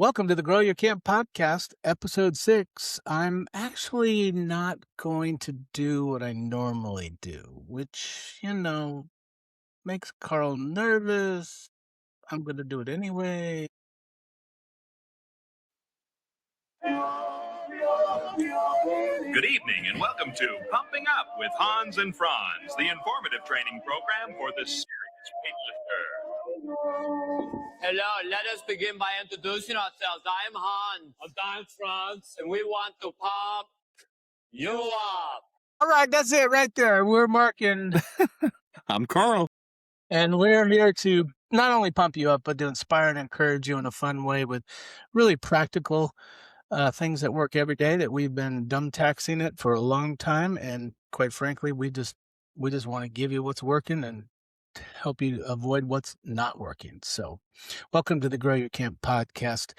Welcome to the Grow Your Camp podcast, episode 6. I'm actually not going to do what I normally do, which, makes Carl nervous. I'm going to do it anyway. Good evening and welcome to Pumping Up with Hans and Franz, the informative training program for the serious weightlifter. Hello, let us begin by introducing ourselves. I'm Hans. I'm Franz. And we want to pump you up. All right, that's it right there. We're Mark and I'm Carl. And we're here to not only pump you up, but to inspire and encourage you in a fun way with really practical things that work every day that we've been dumb taxing it for a long time. And quite frankly, we just want to give you what's working and help you avoid what's not working. So welcome to the Grow Your Camp podcast.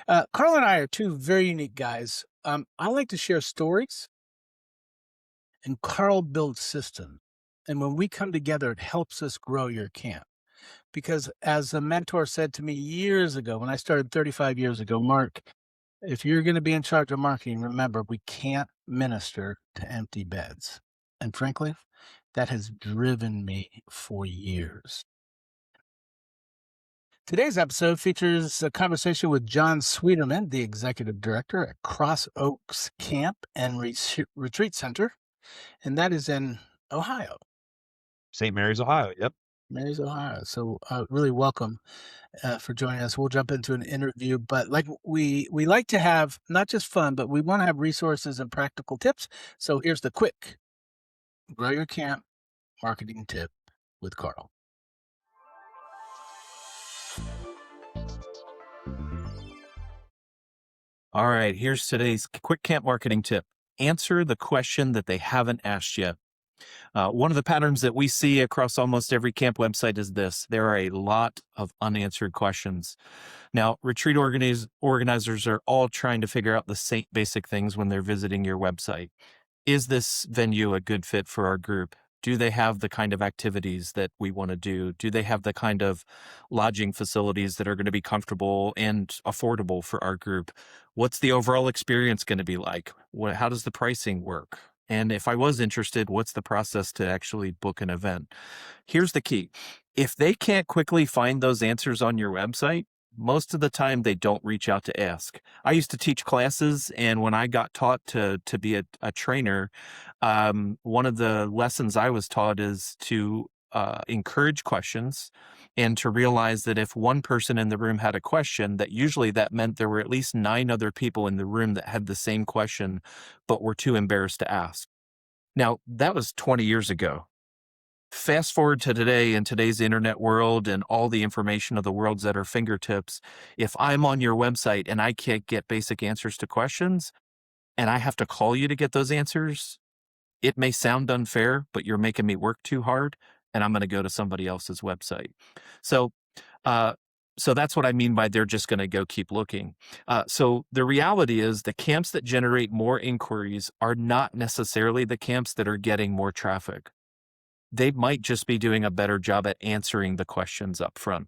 Carl and I are two very unique guys. I like to share stories, and Carl builds systems. And when we come together, it helps us grow your camp. Because as a mentor said to me years ago, when I started 35 years ago, Mark, if you're going to be in charge of marketing, remember, we can't minister to empty beds. And frankly, that has driven me for years. Today's episode features a conversation with John Schwieterman, the executive director at Cross Oaks Camp and Retreat Center, and that is in Ohio. St. Mary's, Ohio. Yep. Mary's, Ohio. So really welcome for joining us. We'll jump into an interview, but like we like to have not just fun, but we want to have resources and practical tips. So here's the quick Grow Your Camp marketing tip with Carl. All right. Here's today's quick camp marketing tip. Answer the question that they haven't asked yet. One of the patterns that we see across almost every camp website is this. There are a lot of unanswered questions. Now, retreat organizers are all trying to figure out the same basic things when they're visiting your website. Is this venue a good fit for our group? Do they have the kind of activities that we want to do? Do they have the kind of lodging facilities that are going to be comfortable and affordable for our group? What's the overall experience going to be like? How does the pricing work? And if I was interested, what's the process to actually book an event? Here's the key. If they can't quickly find those answers on your website, most of the time they don't reach out to ask. I used to teach classes, and when I got taught to be a trainer, one of the lessons I was taught is to encourage questions and to realize that if one person in the room had a question, that usually that meant there were at least 9 other people in the room that had the same question, but were too embarrassed to ask. Now, that was 20 years ago. Fast forward to today, in today's internet world and all the information of the world's at our fingertips. If I'm on your website and I can't get basic answers to questions and I have to call you to get those answers, it may sound unfair, but you're making me work too hard and I'm going to go to somebody else's website. So that's what I mean by they're just going to go keep looking. So the reality is the camps that generate more inquiries are not necessarily the camps that are getting more traffic. They might just be doing a better job at answering the questions up front.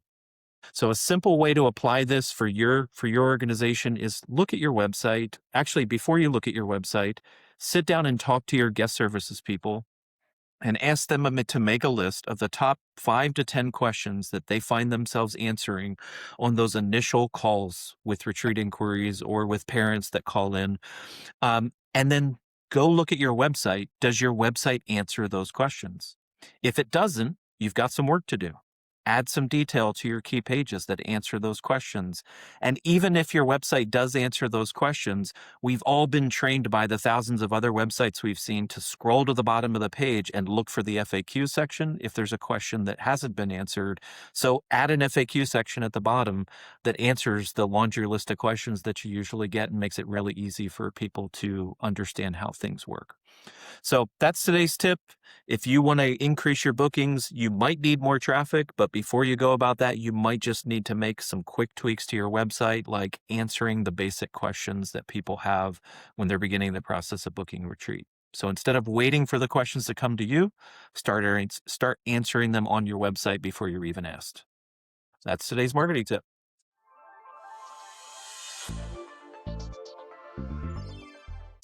So a simple way to apply this for your organization is look at your website. Actually, before you look at your website, sit down and talk to your guest services people and ask them to make a list of the top 5 to 10 questions that they find themselves answering on those initial calls with retreat inquiries or with parents that call in. And then go look at your website. Does your website answer those questions? If it doesn't, you've got some work to do. Add some detail to your key pages that answer those questions. And even if your website does answer those questions, we've all been trained by the thousands of other websites we've seen to scroll to the bottom of the page and look for the FAQ section if there's a question that hasn't been answered. So add an FAQ section at the bottom that answers the laundry list of questions that you usually get and makes it really easy for people to understand how things work. So that's today's tip. If you want to increase your bookings, you might need more traffic, but before you go about that, you might just need to make some quick tweaks to your website, like answering the basic questions that people have when they're beginning the process of booking a retreat. So instead of waiting for the questions to come to you, start answering them on your website before you're even asked. That's today's marketing tip.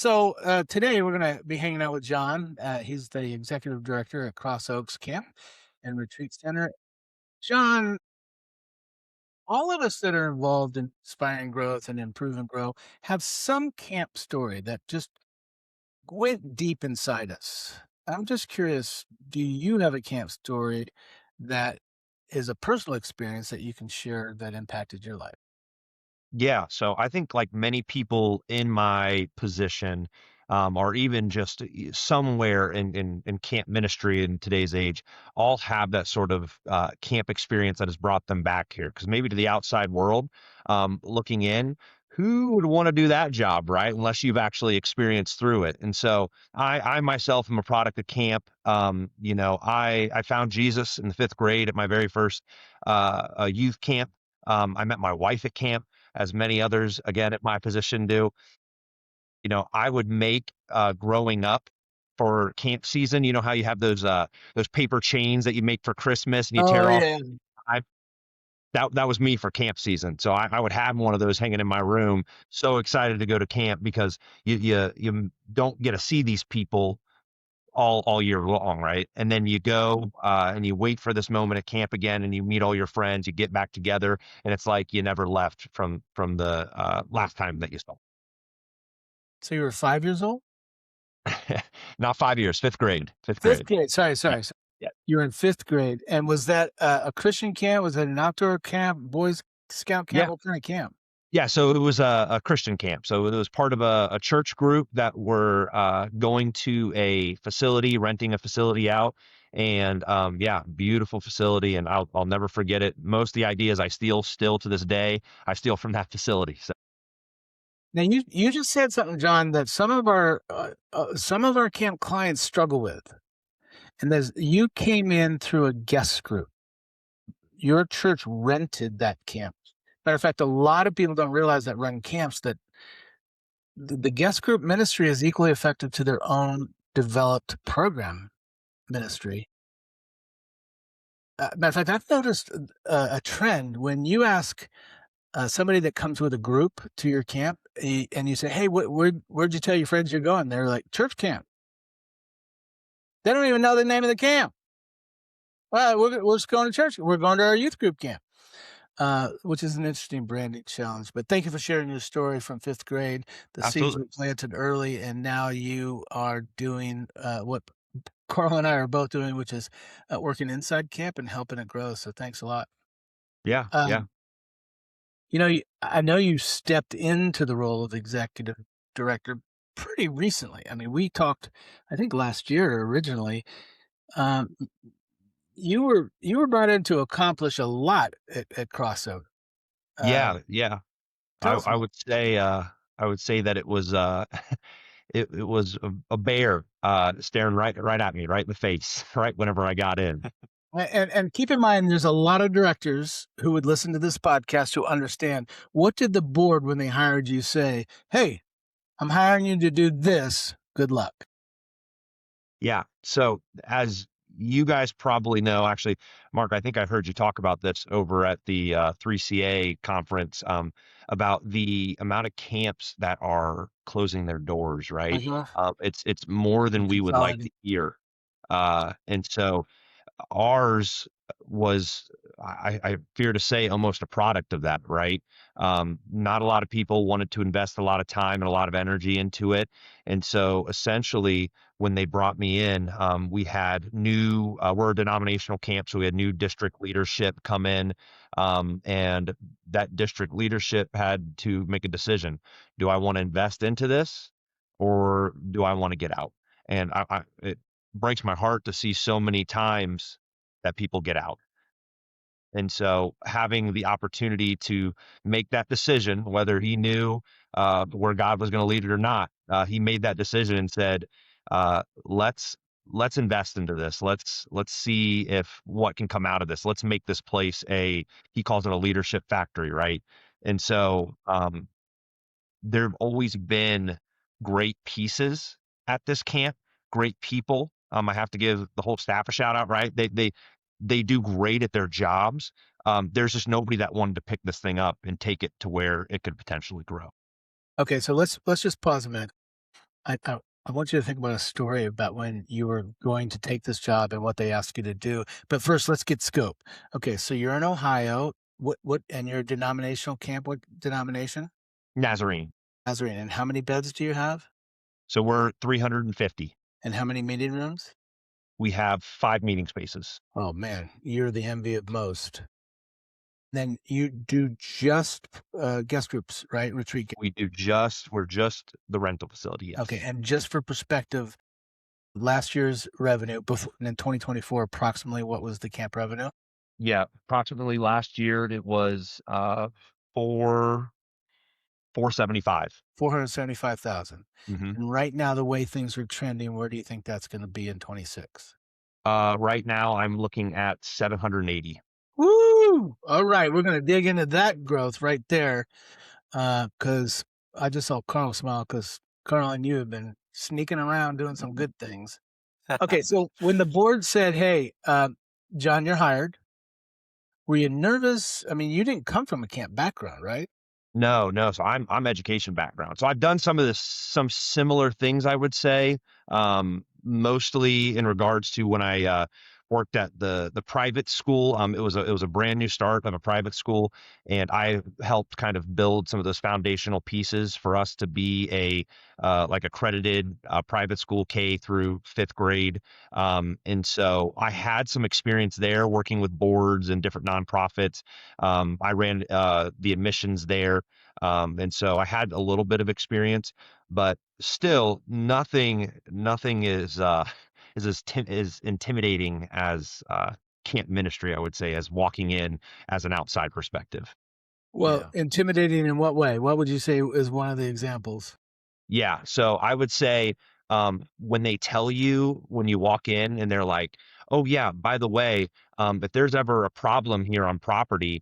So today we're going to be hanging out with John. He's the executive director at Cross Oaks Camp and Retreat Center. John, all of us that are involved in inspiring growth and improve and grow have some camp story that just went deep inside us. I'm just curious, do you have a camp story that is a personal experience that you can share that impacted your life? Yeah, so I think like many people in my position, or even just somewhere in camp ministry in today's age, all have that sort of camp experience that has brought them back here. Because maybe to the outside world, looking in, who would want to do that job, right? Unless you've actually experienced through it. And so I myself am a product of camp. I found Jesus in the fifth grade at my very first youth camp. I met my wife at camp, as many others, again, at my position do. I would make, growing up for camp season, you know how you have those paper chains that you make for Christmas and you Oh, tear off. yeah. I That was me for camp season. So I would have one of those hanging in my room. So excited to go to camp because you don't get to see these people all year long, right? And then you go and you wait for this moment at camp again, and you meet all your friends, you get back together, and it's like you never left from the last time that you saw. So you were 5 years old? Not 5 years, fifth grade, fifth Fifth grade. grade. Sorry, Yeah, sorry. yeah, You were in fifth grade. And was that a Christian camp? Was it an outdoor camp, Boys Scout camp? yeah. What kind of camp? Yeah, so it was a Christian camp. So it was part of a church group that were going to a facility, renting a facility out, and yeah, beautiful facility, and I'll never forget it. Most of the ideas I steal still to this day. I steal from that facility. So Now you just said something, John, that some of our camp clients struggle with, and there's you came in through a guest group. Your church rented that camp. Matter of fact, a lot of people don't realize that run camps that the guest group ministry is equally effective to their own developed program ministry. Matter of fact, I've noticed a trend when you ask somebody that comes with a group to your camp, and you say, "Hey, where'd you tell your friends you're going?" They're like, "Church camp." They don't even know the name of the camp. Well, we're just going to church. We're going to our youth group camp, which is an interesting branding challenge. But thank you for sharing your story from fifth grade. The seeds absolutely. were planted early, and now you are doing what Carl and I are both doing, which is working inside camp and helping it grow. So thanks a lot. Yeah, yeah. Um, I know you stepped into the role of executive director pretty recently. I mean, we talked, I think last year originally. Um, you were brought in to accomplish a lot at Crossover. Yeah, Um, yeah. I tell us I more. would say, I would say that it was, it was a bear, staring right at me, right in the face, right whenever I got in. And keep in mind, there's a lot of directors who would listen to this podcast who understand. What did the board, when they hired you, say? Hey, I'm hiring you to do this. Good luck. Yeah. So as you guys probably know, actually, Mark, I think I heard you talk about this over at the 3CA conference, about the amount of camps that are closing their doors, right? Uh-huh. It's more than we would like to Consolidate. hear. And so ours was, I fear to say, almost a product of that, right? Not a lot of people wanted to invest a lot of time and a lot of energy into it. And so essentially, when they brought me in, we had we're a denominational camp, so we had new district leadership come in. And that district leadership had to make a decision. Do I want to invest into this, or do I want to get out? And it breaks my heart to see so many times that people get out. And so having the opportunity to make that decision, whether he knew where God was going to lead it or not, he made that decision and said, "Let's invest into this. Let's see if what can come out of this. Let's make this place a." He calls it a leadership factory, right? And so there've always been great pieces at this camp, great people. I have to give the whole staff a shout out, right? They do great at their jobs. There's just nobody that wanted to pick this thing up and take it to where it could potentially grow. Okay, so let's just pause a minute. I want you to think about a story about when you were going to take this job and what they asked you to do. But first, let's get scope. Okay, so you're in Ohio. What and your denominational camp, what denomination? Nazarene. Nazarene. And how many beds do you have? So we're 350. And how many meeting rooms? We have 5 meeting spaces. Oh man, you're the envy of most. Then you do just guest groups, right? Retreat. We're just the rental facility. Yes. Okay, and just for perspective, last year's revenue before in 2024, approximately what was the camp revenue? Yeah. Approximately last year, it was 475. 475,000. Mm-hmm. And right now, the way things are trending, where do you think that's going to be in 26? Right now, I'm looking at 780. Woo! All right, we're going to dig into that growth right there, because I just saw Carl smile because Carl and you have been sneaking around doing some good things. Okay, so when the board said, "Hey, John, you're hired," were you nervous? I mean, you didn't come from a camp background, right? No, no. So I'm education background. So I've done some similar things, I would say, mostly in regards to when I worked at the private school. It was a brand new start of a private school, and I helped kind of build some of those foundational pieces for us to be a like accredited private school K through 5th grade. And so I had some experience there working with boards and different nonprofits. I ran the admissions there. And so I had a little bit of experience, but still nothing is as intimidating as camp ministry, I would say, as walking in as an outside perspective. Well, intimidating in what way? What would you say is one of the examples? Yeah. So I would say when they tell you when you walk in and they're like, oh, yeah, by the way, if there's ever a problem here on property,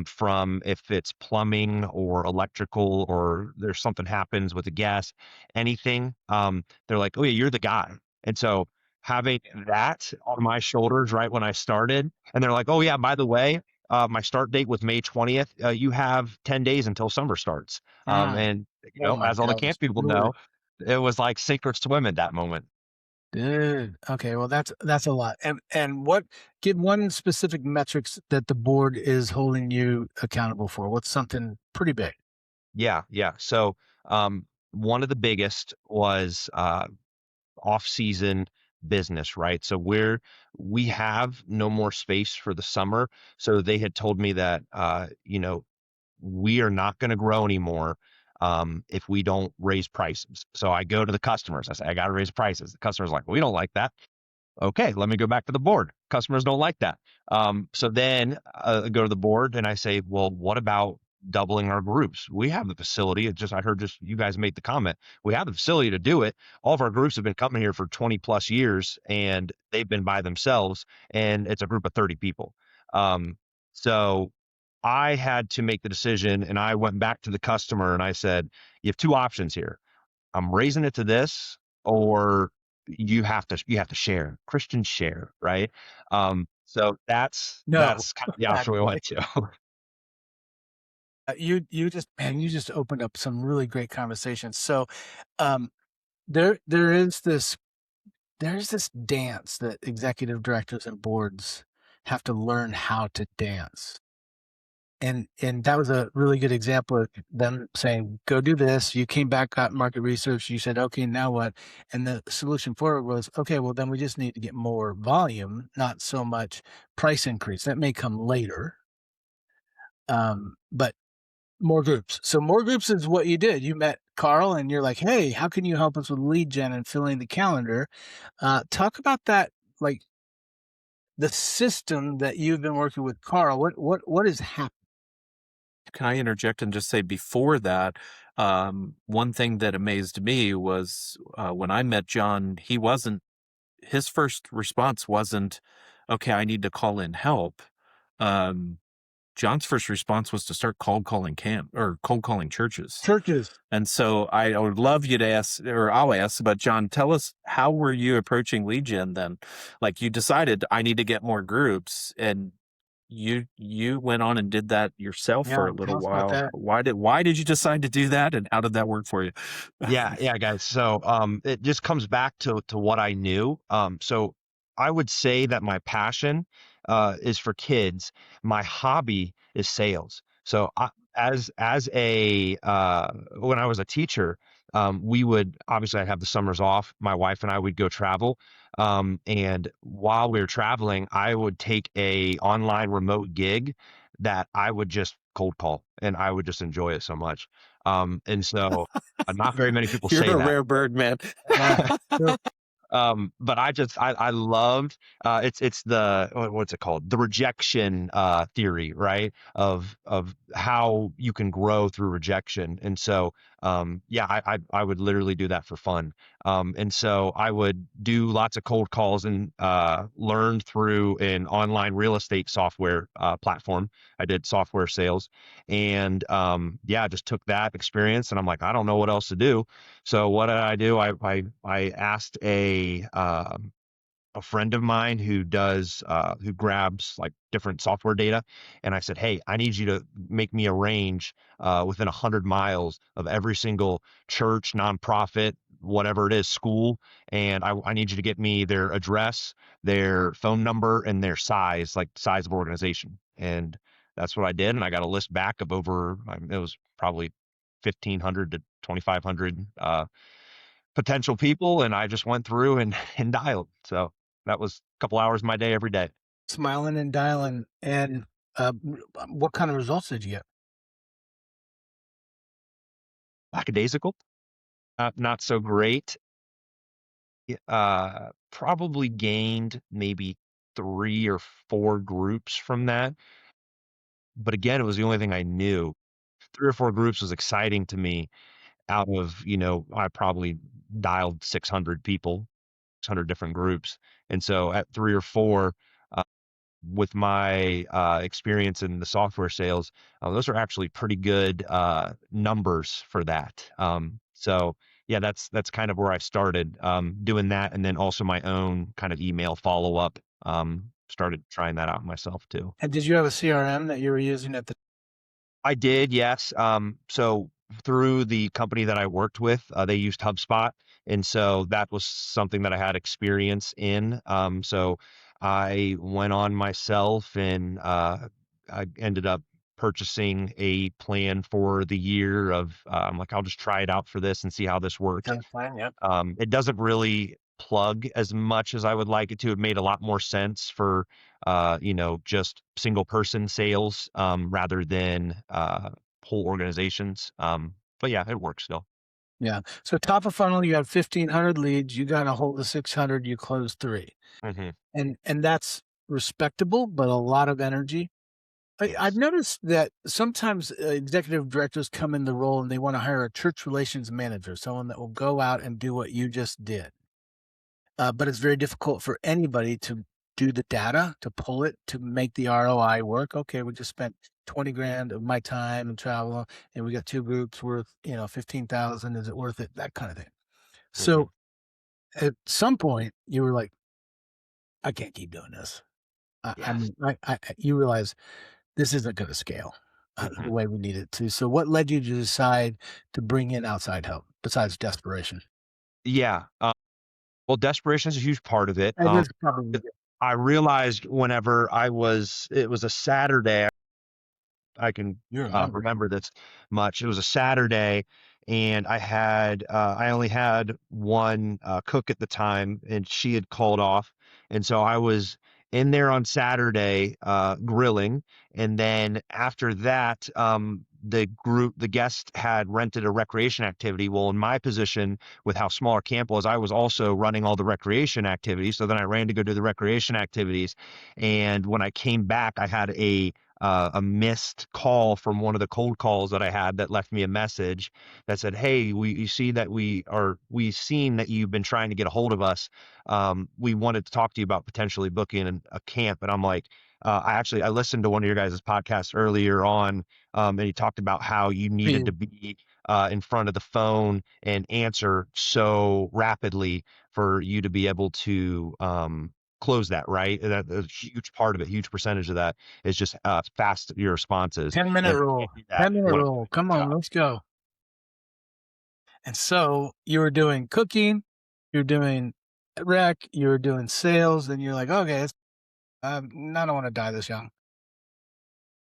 from if it's plumbing or electrical or there's something happens with the gas, anything, they're like, oh, yeah, you're the guy. And so having that on my shoulders right when I started, and they're like, oh, yeah, by the way, my start date was May 20th. You have 10 days until summer starts. And Oh my as all the gosh, camp people really? know, it was like sink or swim at that moment. Dude, okay, well, that's a lot. And what give one specific metrics that the board is holding you accountable for. What's something pretty big? Yeah, yeah. So, one of the biggest was off-season business, right? So we have no more space for the summer. So they had told me that we are not going to grow anymore if we don't raise prices. So I go to the customers. I say, I got to raise prices. The customer's like, we don't like that. Okay, let me go back to the board. Customers don't like that. So then I go to the board and I say, well, what about doubling our groups? We have the facility. I heard just you guys made the comment. We have the facility to do it. All of our groups have been coming here for 20 plus years and they've been by themselves and it's a group of 30 people. So I had to make the decision and I went back to the customer and I said, you have 2 options here. I'm raising it to this, or you have to share. Christians share, right? So No. that's kind of the option we went to. You just man, you just opened up some really great conversations. So, um, there is there's this dance that executive directors and boards have to learn how to dance. And that was a really good example of them saying, "Go do this." You came back, got market research. You said, "Okay, now what?" And the solution forward was, "Okay, well, then we just need to get more volume, not so much price increase. That may come later, but more groups." So more groups is what you did. You met Carl, and you're like, "Hey, how can you help us with lead gen and filling the calendar?" Talk about that, like the system that you've been working with Carl. What is happening? Can I interject and just say before that, one thing that amazed me was when I met John, his first response wasn't, okay, I need to call in help. Um, John's first response was to start cold calling churches. Churches. And so I would love you to ask, or I'll ask, but John, tell us, how were you approaching lead gen then? Like, you decided I need to get more groups, and you went on and did that yourself Yeah, for a little tell us about while. that. Why did you decide to do that, and how did that work for you? Yeah, guys. So it just comes back to what I knew. So I would say that my passion is for kids. My hobby is sales. So as a when I was a teacher, we would obviously I'd have the summers off. My wife and I would go travel. And while we were traveling, I would take a online remote gig that I would just cold call, and I would just enjoy it so much. And so not very many people You're say a that. rare bird, man. Yeah, sure. But I loved it's the what's it called? The rejection theory, right? Of how you can grow through rejection. And so yeah, I would literally do that for fun. And so I would do lots of cold calls and learn through an online real estate software platform. I did software sales, and yeah, I just took that experience and I'm like, I don't know what else to do. So what did I do? I asked a friend of mine who does who grabs like different software data, and I said, hey, I need you to make me a range within 100 miles of every single church, nonprofit, whatever it is, school, and I need you to get me their address, their phone number, and their size, like size of organization. And that's what I did, and I got a list back of over it was probably 1,500 to 2,500 potential people, and I just went through and and dialed. So that was a couple hours of my day every day. Smiling and dialing. And what kind of results did you get? Lackadaisical, not so great. Probably gained maybe 3 or 4 groups from that. But again, it was the only thing I knew. 3 or 4 groups was exciting to me out of, I probably dialed 600 people, 600 different groups. And so at 3 or 4, with my experience in the software sales, those are actually pretty good numbers for that. So yeah, that's kind of where I started doing that, and then also my own kind of email follow up. Started trying that out myself too. And did you have a CRM that you were using at the I did, yes. So through the company that I worked with, they used HubSpot, and so that was something that I had experience in. So I went on myself, and I ended up purchasing a plan for the year of, I'm like, I'll just try it out for this and see how this works. kind of plan? Yep. It doesn't really plug as much as I would like it to. It made a lot more sense for, just single person sales, rather than whole organizations. But yeah, it works still. Yeah. So top of funnel, you had 1,500 leads. You got a hold of 600. You closed 3, Hmm. and that's respectable, but a lot of energy. I've Yes. noticed that sometimes executive directors come in the role and they want to hire a church relations manager, someone that will go out and do what you just did. But it's very difficult for anybody to do the data, to pull it, to make the ROI work. Okay, we just spent 20 grand of my time and travel, and we got 2 groups worth, 15,000. Is it worth it? That kind of thing. Hmm. So at some point, you were like, I can't keep doing this. I Yes. mean, you realize this isn't going to scale the Hmm. way we need it to. So what led you to decide to bring in outside help besides desperation? Yeah. Well, desperation is a huge part of it. And this probably I realized whenever it was a Saturday. I can you remember. remember this much. It was a Saturday, and I only had one cook at the time, and she had called off, and so I was in there on Saturday grilling, and then after that, the guest had rented a recreation activity. Well, in my position with how small our camp was, I was also running all the recreation activities. So then I ran to go do the recreation activities, and when I came back, I had a missed call from one of the cold calls that I had that left me a message that said, "Hey, you see that we've seen that you've been trying to get a hold of us. We wanted to talk to you about potentially booking a camp." And I'm like, I listened to one of your guys' podcasts earlier on, and he talked about how you needed to be in front of the phone and answer so rapidly for you to be able to close that, right? And that a huge part of it, huge percentage of that is just fast your responses. 10-minute And I rule. can't do that 10-minute when I'm rule. doing Come my on, job. let's go. And so you were doing cooking, you're doing rec, you're doing sales, and you're like, okay, I don't want to die this young.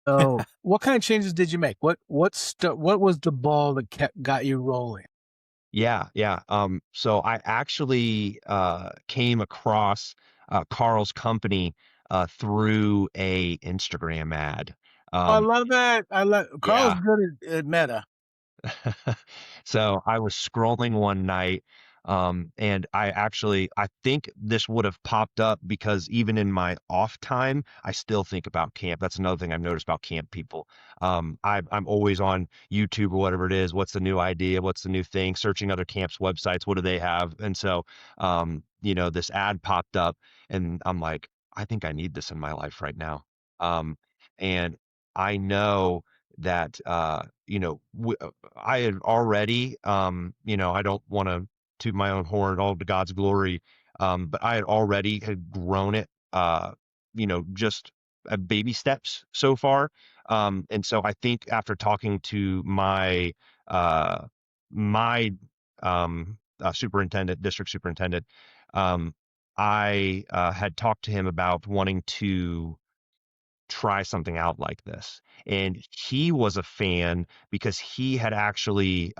So what kind of changes did you make? What was the ball that got you rolling? Yeah, yeah. So I actually came across Carl's company through a Instagram ad. Oh, I Um, love that. Carl's yeah. good at meta. So I was scrolling one night, and I think this would have popped up because even in my off time, I still think about camp. That's another thing I've noticed about camp people. I'm always on YouTube or whatever it is. What's the new idea? What's the new thing? Searching other camps' websites. What do they have? And so, this ad popped up, and I'm like, I think I need this in my life right now. And I know that I had already, I don't want to toot my own horn, all to God's glory, but I had grown it, just baby steps so far. And so I think after talking to uh, my district superintendent, um, I had talked to him about wanting to try something out like this. And he was a fan because he had actually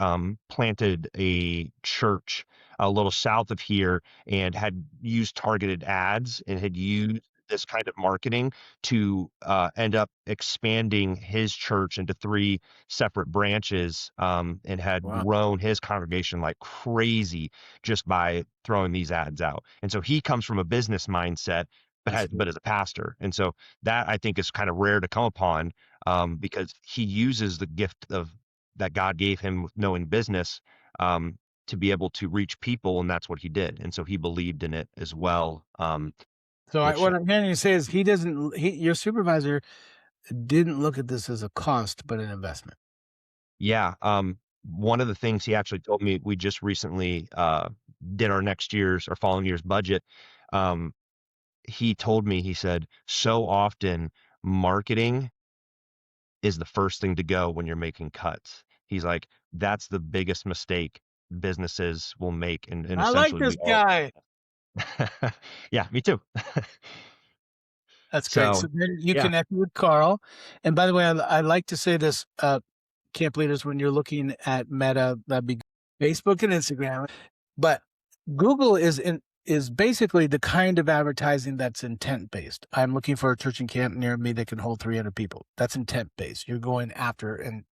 planted a church a little south of here and had used targeted ads and had used this kind of marketing to end up expanding his church into three separate branches, and had Wow, grown his congregation like crazy just by throwing these ads out. And so he comes from a business mindset, that's but good. as a pastor. And so that I think is kind of rare to come upon, because he uses the gift of that God gave him with knowing business, um, to be able to reach people, and that's what he did. And so he believed in it as well. So Which what I'm hearing you say is your supervisor didn't look at this as a cost, but an investment. Yeah, one of the things he actually told me, we just recently did our next year's or following year's budget. Um, he told me, he said, so often marketing is the first thing to go when you're making cuts. He's like, that's the biggest mistake businesses will make, and I like essentially this we all. guy. Yeah, me too. That's great. So So then you yeah, connected with Carl. And by the way, I like to say this, camp leaders, when you're looking at Meta, that'd be Facebook and Instagram. But Google is basically the kind of advertising that's intent based. I'm looking for a church and camp near me that can hold 300 people. That's intent based. You're going after. And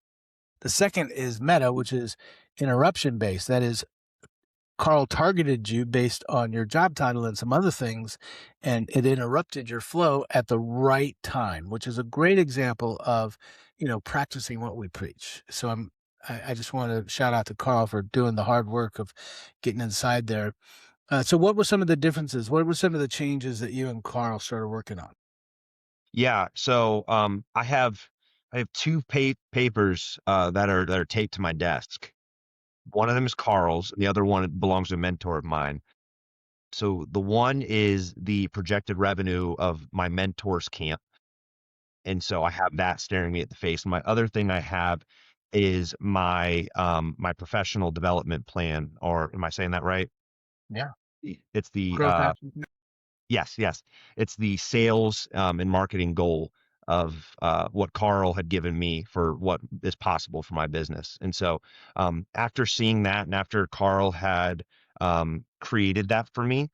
the second is Meta, which is interruption based. That is, Carl targeted you based on your job title and some other things, and it interrupted your flow at the right time, which is a great example of, practicing what we preach. So I just want to shout out to Carl for doing the hard work of getting inside there. So what were some of the differences? What were some of the changes that you and Carl started working on? yeah. So I have two papers that are taped to my desk. One of them is Carl's, and the other one belongs to a mentor of mine. So the one is the projected revenue of my mentor's camp. And so I have that staring me at the face. And my other thing I have is my professional development plan, or am I saying that right? Yeah. It's the Growth action. Yes, yes. It's the sales and marketing goal of what Carl had given me for what is possible for my business. And so after seeing that, and after Carl had created that for me,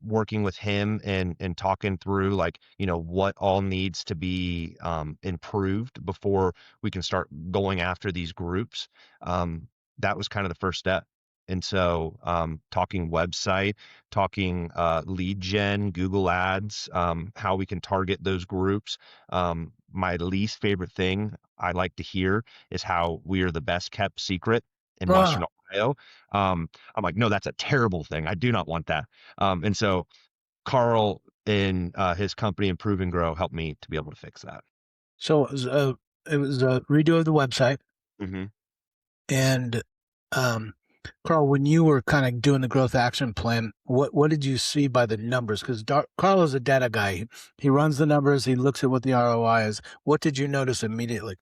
working with him and talking through, like, what all needs to be improved before we can start going after these groups, that was kind of the first step. And so talking website, talking lead gen, Google Ads, how we can target those groups. My least favorite thing I like to hear is how we are the best kept secret in Ah, Western Ohio. I'm like, no, that's a terrible thing. I do not want that. And so Carl in his company Improve and Grow helped me to be able to fix that. so it was a redo of the website, Hmm. and um, Carl, when you were kind of doing the growth action plan, what did you see by the numbers? Because Carl is a data guy. He runs the numbers. He looks at what the ROI is. What did you notice immediately?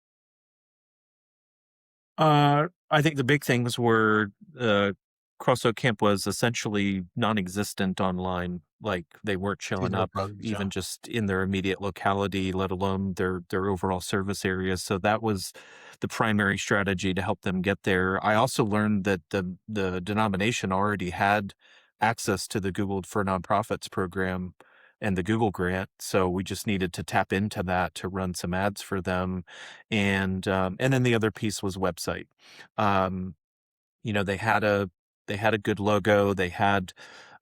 I think the big things were Crosso Camp was essentially non-existent online. Like they weren't showing Zero up bugs, yeah. even just in their immediate locality, let alone their overall service areas. So that was the primary strategy to help them get there. I also learned that the denomination already had access to the Google for Nonprofits program and the Google grant. So we just needed to tap into that to run some ads for them. And then the other piece was website. Um, they had a good logo. They had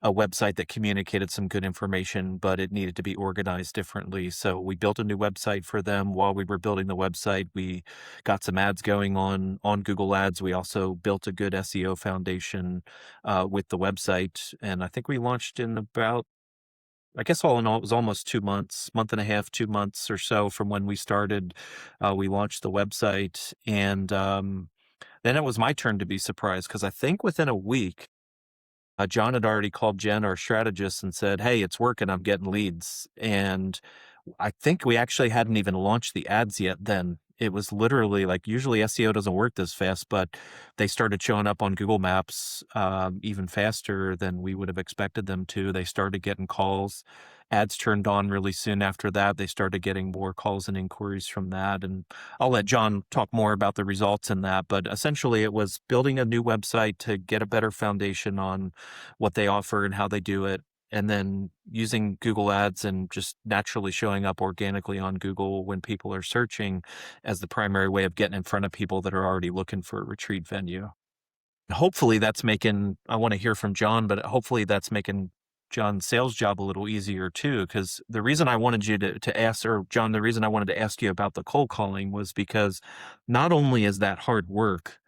a website that communicated some good information, but it needed to be organized differently. So we built a new website for them. While we were building the website, we got some ads going on Google Ads. We also built a good SEO foundation with the website, and I think we launched in about, I guess all in all, it was almost 2 months, month and a half, 2 months or so from when we started. We launched the website, and then it was my turn to be surprised because I think within a week, John had already called Jen, our strategist, and said, "Hey, it's working. I'm getting leads." And I think we actually hadn't even launched the ads yet then. It was literally like usually SEO doesn't work this fast, but they started showing up on Google Maps even faster than we would have expected them to. They started getting calls. Ads turned on really soon after that. They started getting more calls and inquiries from that. And I'll let John talk more about the results in that. But essentially, it was building a new website to get a better foundation on what they offer and how they do it, and then using Google Ads and just naturally showing up organically on Google when people are searching as the primary way of getting in front of people that are already looking for a retreat venue. Hopefully that's making, I want to hear from John, but hopefully that's making John's sales job a little easier too. Because the reason I wanted you to ask, or John, the reason I wanted to ask you about the cold calling was because not only is that hard work,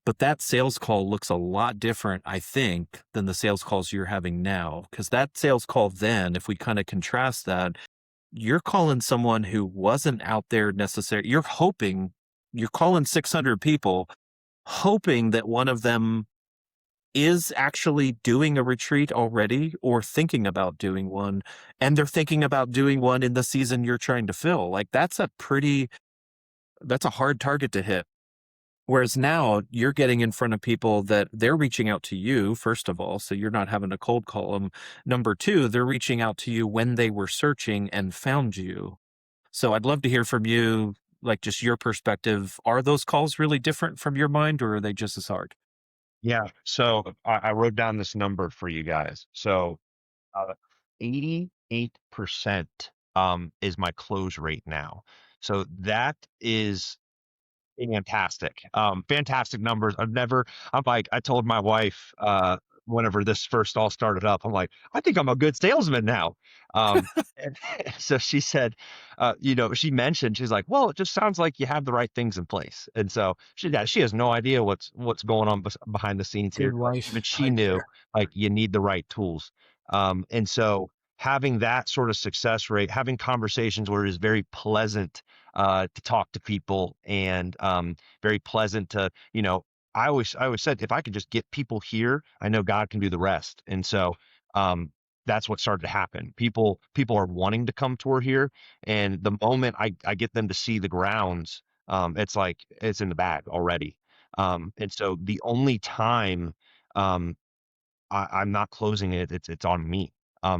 but that sales call looks a lot different, I think, than the sales calls you're having now. Because that sales call then, if we kind of contrast that, you're calling someone who wasn't out there necessarily. You're calling 600 people, hoping that one of them is actually doing a retreat already or thinking about doing one. And they're thinking about doing one in the season you're trying to fill. Like that's a hard target to hit. Whereas now you're getting in front of people that they're reaching out to you, first of all, so you're not having to cold call them. Number two, they're reaching out to you when they were searching and found you. So I'd love to hear from you, like just your perspective. Are those calls really different from your mind, or are they just as hard? Yeah. So I wrote down this number for you guys. So 88% is my close rate now. So that is fantastic. Fantastic numbers. I'm like, I told my wife, whenever this first all started up, I'm like, I think I'm a good salesman now. And so she said, she mentioned, she's like, well, it just sounds like you have the right things in place. And so she has no idea what's going on behind the scenes here. Good But wife even she right knew there. like you need the right tools. And so having that sort of success rate, having conversations where it is very pleasant to talk to people and very pleasant to, I always said if I could just get people here, I know God can do the rest. And so that's what started to happen. People are wanting to come tour here, and the moment I get them to see the grounds, it's like it's in the bag already. And so the only time um, I'm not closing it. It's on me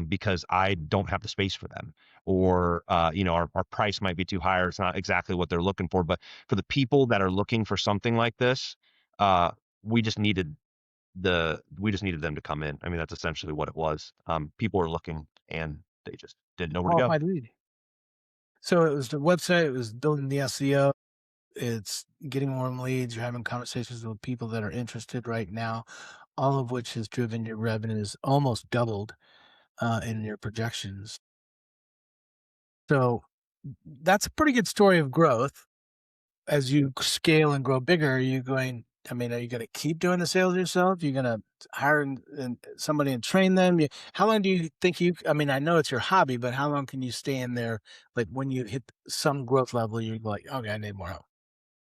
because I don't have the space for them, or our price might be too high, or it's not exactly what they're looking for. But for the people that are looking for something like this, uh, we just needed we just needed them to come in. I mean, that's essentially what it was. People were looking and they just didn't know where to go. Qualified lead. So it was the website, it was building the SEO, it's getting warm leads, you're having conversations with people that are interested right now, all of which has driven your revenues almost doubled in your projections. So that's a pretty good story of growth. As you scale and grow bigger, are you going, I mean, are you going to keep doing the sales yourself? You're going to hire somebody and train them? How long do you think I mean, I know it's your hobby, but how long can you stay in there? Like when you hit some growth level, you're like, okay, I need more help.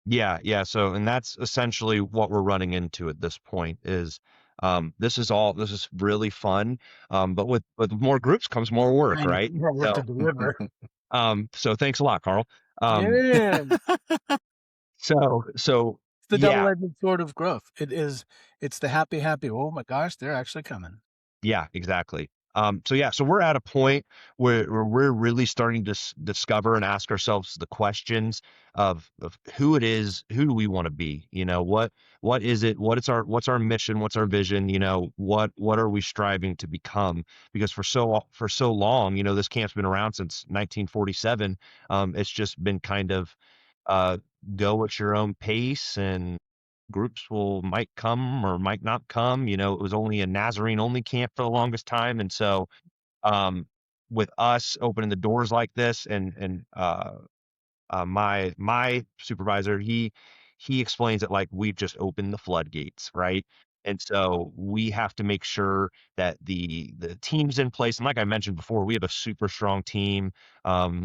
Yeah. So, and that's essentially what we're running into at this point is, this is really fun. But with more groups comes more work, Right. right? More work to So, deliver. so thanks a lot, Carl. Um, Yeah. so It's the yeah, double-edged sword of growth. It's the happy, happy, "Oh my gosh, they're actually coming." Yeah, exactly. So we're at a point where we're really starting to discover and ask ourselves the questions of who it is, who do we want to be? What is it? What's our mission? What's our vision? What are we striving to become? Because for so long, this camp's been around since 1947. It's just been kind of uh, go at your own pace, and groups might come or might not come. It was only a Nazarene only camp for the longest time. And so, um, with us opening the doors like this, and my supervisor, he explains it like we've just opened the floodgates, right? And so we have to make sure that the team's in place. And like I mentioned before, we have a super strong team,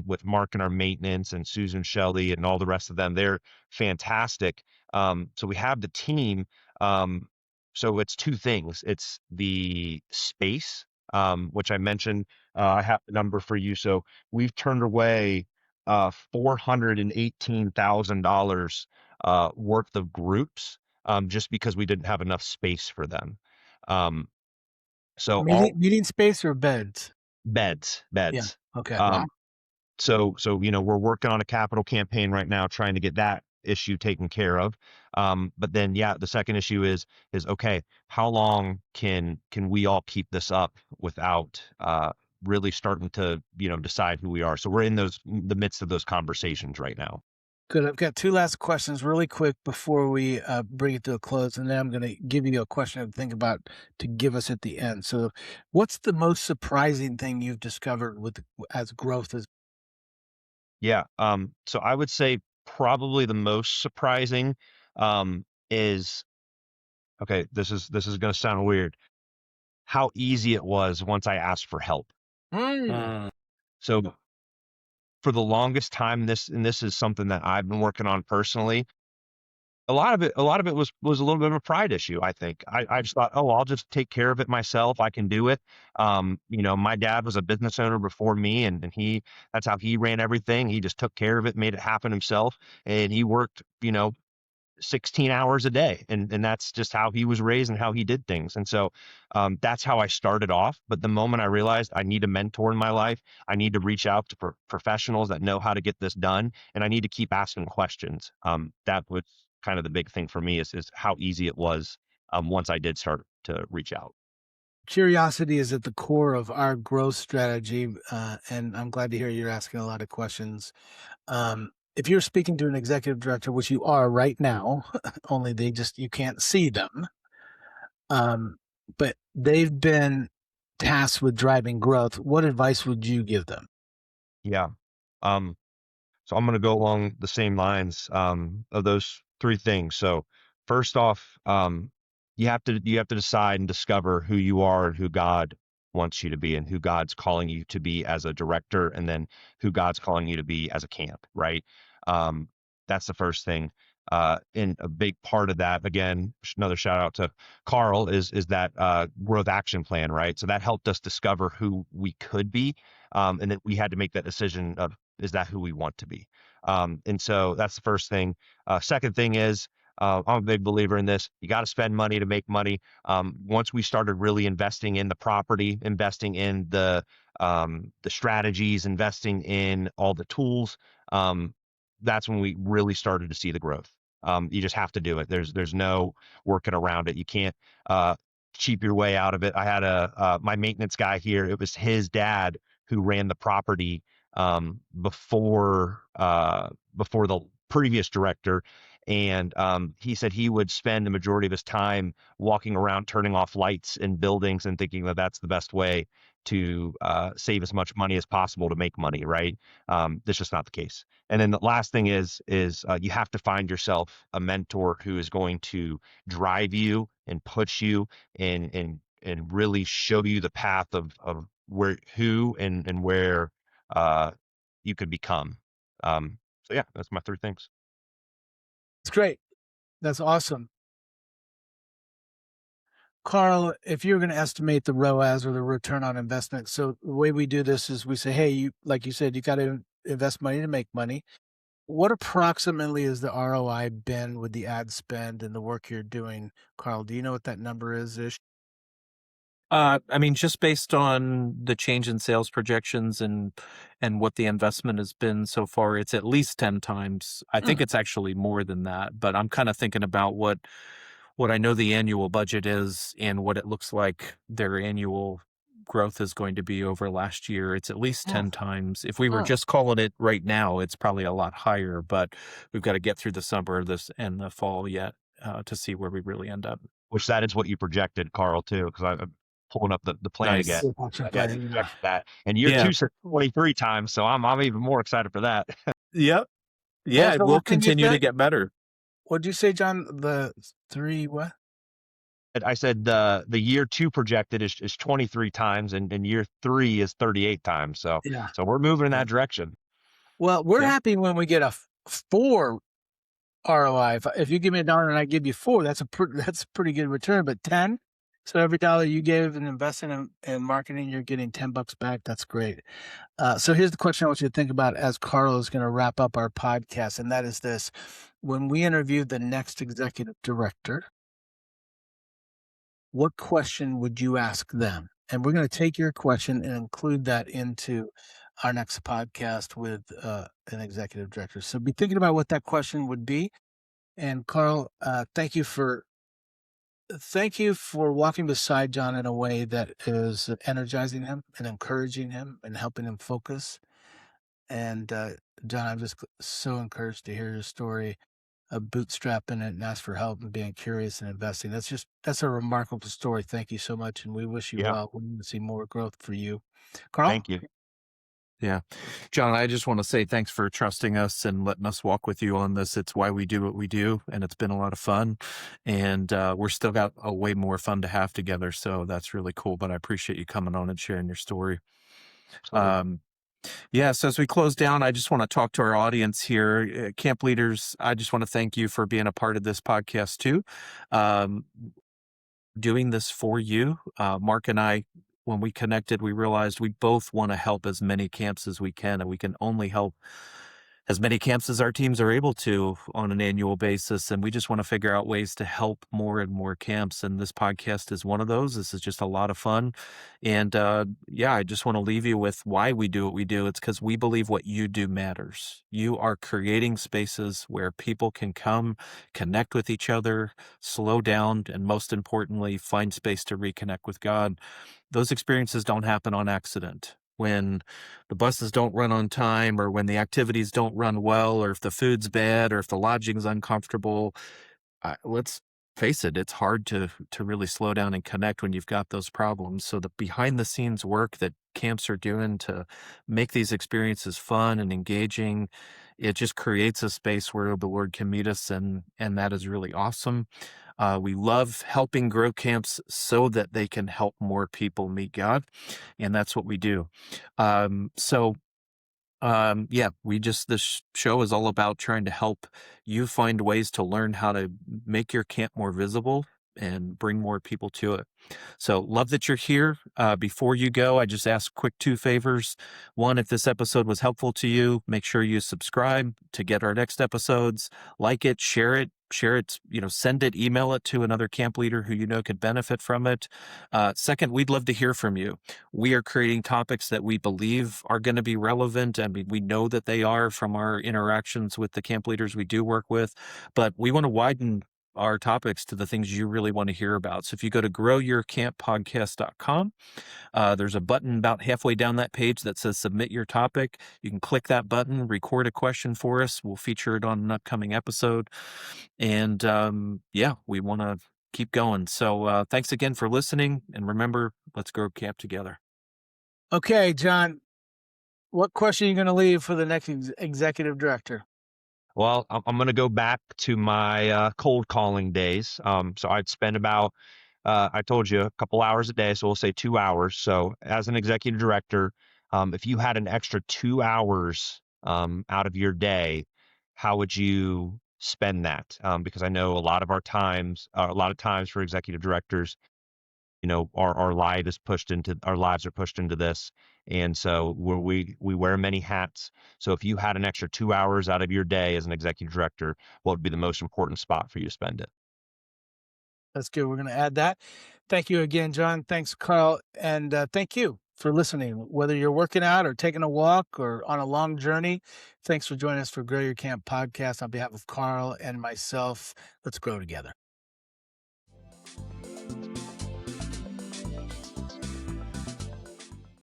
with Mark in our maintenance and Susan Shelley and all the rest of them. They're fantastic. So we have the team. Um, so it's two things. It's the space, which I mentioned. I have the number for you. So we've turned away $418,000 worth of groups, just because we didn't have enough space for them. Um, so all Meeting space or beds? beds, Yeah. beds. Okay. Wow. Um, so we're working on a capital campaign right now, trying to get that issue taken care of. But then yeah, the second issue is okay, how long can we all keep this up without really starting to decide who we are? So we're in the midst of those conversations right now. Good. I've got 2 last questions really quick before we, bring it to a close, and then I'm gonna give you a question to think about to give us at the end. So what's the most surprising thing you've discovered as growth is Yeah. So I would say probably the most surprising is, okay, this is going to sound weird, how easy it was once I asked for help. Mm. So for the longest time, this is something that I've been working on personally. A lot of it was a little bit of a pride issue, I think. I just thought, oh, I'll just take care of it myself. I can do it. My dad was a business owner before me, and that's how he ran everything. He just took care of it, made it happen himself, and he worked, 16 hours a day. And that's just how he was raised and how he did things. And so, that's how I started off. But the moment I realized I need a mentor in my life, I need to reach out to professionals that know how to get this done, and I need to keep asking questions. That was kind of the big thing for me is how easy it was, once I did start to reach out. curiosity is at the core of our growth strategy, and I'm glad to hear you're asking a lot of questions. If you're speaking to an executive director, which you are right now, only you can't see them, um, but they've been tasked with driving growth, what advice would you give them? Yeah. Um, So I'm going to go along the same lines, of those three things. So first off, you have to decide and discover who you are and who God wants you to be, and who God's calling you to be as a director, and then who God's calling you to be as a camp, right? Um, that's the first thing. And a big part of that, again, another shout out to Carl, is that growth action plan, right? So that helped us discover who we could be, and then we had to make that decision of, is that who we want to be? And so that's the first thing. Second thing is, I'm a big believer in this. You got to spend money to make money. Once we started really investing in the property, investing in the strategies, investing in all the tools, that's when we really started to see the growth. You just have to do it. There's no working around it. You can't uh, cheap your way out of it. I had my maintenance guy here. It was his dad who ran the property, before the previous director. And he said he would spend the majority of his time walking around, turning off lights in buildings, and thinking that that's the best way to save as much money as possible to make money. Right? That's just not the case. And then the last thing is you have to find yourself a mentor who is going to drive you and push you, and really show you the path of where, who, and where uh, you could become. So yeah, that's my three things. It's great. That's awesome. Carl, if you're going to estimate the ROAS or the return on investment, so the way we do this is we say, hey, you, like you said, you got to invest money to make money. What approximately is the ROI been with the ad spend and the work you're doing, Carl? Do you know what that number is ish? I mean, just based on the change in sales projections and what the investment has been so far, it's at least 10 times. I think it's actually more than that, but I'm kind of thinking about what I know the annual budget is and what it looks like their annual growth is going to be over last year. It's at least 10 times. If we were just calling it right now, it's probably a lot higher, but we've got to get through the summer this and the fall yet to see where we really end up. Which that is what you projected, Carl, too, because I'm pulling up the plan Nice. again. Yeah, you projected that. And year Yeah. two said 23 times, so I'm even more excited for that. Yep. What Yeah, was it the will last thing you continue to said? get better. What'd you say, John? The three what? I said the year two projected is 23 times, and year three is 38 times. So Yeah. so we're moving in that direction. Well, we're Yeah. happy when we get a 4 ROI. If you give me $1 and I give you 4, that's a pretty good return. But 10, so every dollar you gave and invested in marketing, you're getting $10 back. That's great. So here's the question I want you to think about as Carl is going to wrap up our podcast, and that is this: when we interview the next executive director, what question would you ask them? And we're going to take your question and include that into our next podcast with an executive director. So be thinking about what that question would be. And Carl, thank you for walking beside John in a way that is energizing him and encouraging him and helping him focus. And John, I'm just so encouraged to hear your story of bootstrapping it and ask for help and being curious and investing. That's a remarkable story. Thank you so much. And we wish you Yeah. well. We want to see more growth for you. Carl? Thank you. Yeah. John, I just want to say thanks for trusting us and letting us walk with you on this. It's why we do what we do, and it's been a lot of fun. And we're still got a way more fun to have together. So that's really cool. But I appreciate you coming on and sharing your story. Absolutely. Yeah, so as we close down, I just want to talk to our audience here. Camp leaders, I just want to thank you for being a part of this podcast too. Doing this for you. Mark and I, when we connected, we realized we both want to help as many camps as we can, and we can only help as many camps as our teams are able to on an annual basis. And we just want to figure out ways to help more and more camps. And this podcast is one of those. This is just a lot of fun. And yeah, I just want to leave you with why we do what we do. It's because we believe what you do matters. You are creating spaces where people can come, connect with each other, slow down, and most importantly, find space to reconnect with God. Those experiences don't happen on accident. When the buses don't run on time, or when the activities don't run well, or if the food's bad, or if the lodging's uncomfortable, let's face it, it's hard to really slow down and connect when you've got those problems. So the behind the scenes work that camps are doing to make these experiences fun and engaging, it just creates a space where the Lord can meet us, and that is really awesome. We love helping grow camps so that they can help more people meet God, and that's what we do. Yeah, this show is all about trying to help you find ways to learn how to make your camp more visible and bring more people to it. So love that you're here. Before you go, I just ask quick 2 favors. One, if this episode was helpful to you, make sure you subscribe to get our next episodes, like it, share it, send it, email it to another camp leader who you know could benefit from it. Second, we'd love to hear from you. We are creating topics that we believe are going to be relevant. I mean, we know that they are from our interactions with the camp leaders we do work with, but we want to widen our topics to the things you really want to hear about. So if you go to growyourcamppodcast.com, there's a button about halfway down that page that says submit your topic. You can click that button, record a question for us. We'll feature it on an upcoming episode. And yeah, we want to keep going. So thanks again for listening. And remember, let's grow camp together. Okay, John, what question are you going to leave for the next executive director? Well, I'm going to go back to my cold calling days. So I'd spend about, I told you, a couple hours a day. So we'll say 2 hours. So as an executive director, if you had an extra 2 hours out of your day, how would you spend that, because I know a lot of times for executive directors, our lives are pushed into this. And so we wear many hats. So if you had an extra 2 hours out of your day as an executive director, what would be the most important spot for you to spend it? That's good. We're going to add that. Thank you again, John. Thanks, Carl. And thank you for listening. Whether you're working out or taking a walk or on a long journey, thanks for joining us for Grow Your Camp podcast. On behalf of Carl and myself, let's grow together.